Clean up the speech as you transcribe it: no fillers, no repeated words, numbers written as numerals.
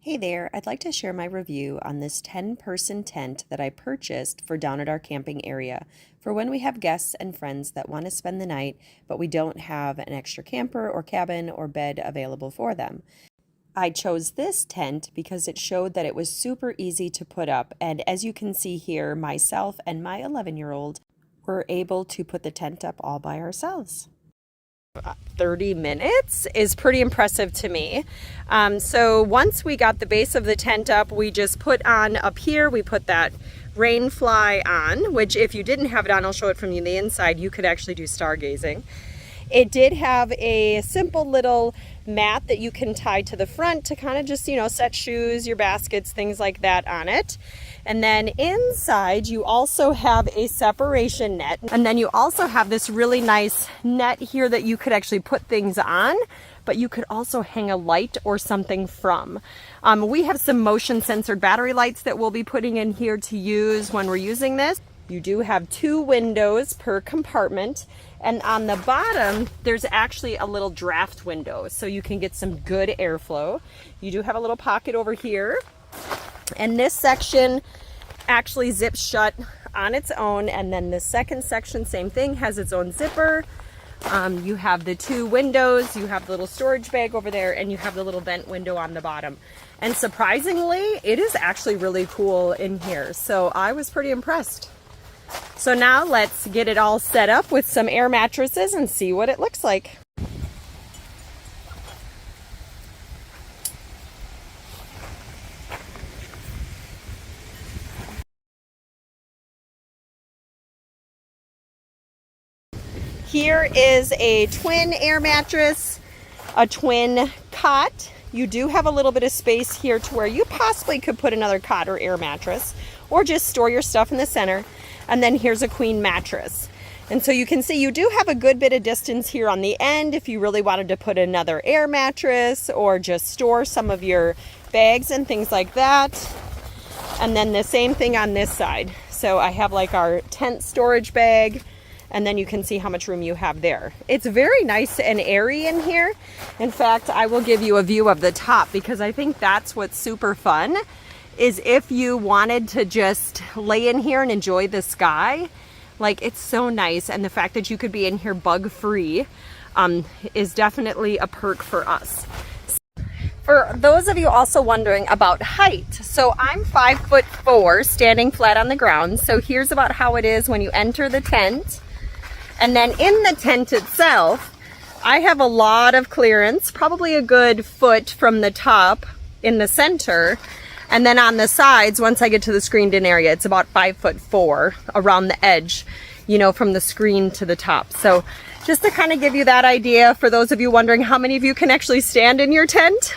Hey there, I'd like to share my review on this 10-person tent that I purchased for down at our camping area for when we have guests and friends that want to spend the night, but we don't have an extra camper or cabin or bed available for them. I chose this tent because it showed that it was super easy to put up, and as you can see here, myself and my 11-year-old were able to put the tent up all by ourselves. 30 minutes is pretty impressive to me. So once we got the base of the tent up, we just put on up here, we put that Rainfly on, which if you didn't have it on, I'll show it from the inside, you could actually do stargazing. It did have a simple little mat that you can tie to the front to kind of just, set shoes, your baskets, things like that on it. And then inside you also have a separation net. And then you also have this really nice net here that you could actually put things on, but you could also hang a light or something from. We have some motion censored battery lights that we'll be putting in here to use when we're using this. You do have 2 windows per compartment, and on the bottom there's actually a little draft window so you can get some good airflow. You do have a little pocket over here, and this section actually zips shut on its own, and then the second section, same thing, has its own zipper. You have the 2 windows, you have the little storage bag over there, and you have the little vent window on the bottom. And surprisingly, it is actually really cool in here, so I was pretty impressed. So now let's get it all set up with some air mattresses and see what it looks like. Here is a twin air mattress, a twin cot. You do have a little bit of space here to where you possibly could put another cot or air mattress, or just store your stuff in the center. And then here's a queen mattress. And so you can see you do have a good bit of distance here on the end if you really wanted to put another air mattress or just store some of your bags and things like that. And then the same thing on this side. So I have like our tent storage bag, and then you can see how much room you have there. It's very nice and airy in here. In fact, I will give you a view of the top because I think that's what's super fun, is if you wanted to just lay in here and enjoy the sky. Like, it's so nice, and the fact that you could be in here bug-free is definitely a perk for us. For those of you also wondering about height, so I'm 5'4", standing flat on the ground. So here's about how it is when you enter the tent. And then in the tent itself, I have a lot of clearance, probably a good foot from the top in the center. And then on the sides, once I get to the screened in area, it's about 5'4" around the edge, from the screen to the top. So just to kind of give you that idea, for those of you wondering how many of you can actually stand in your tent.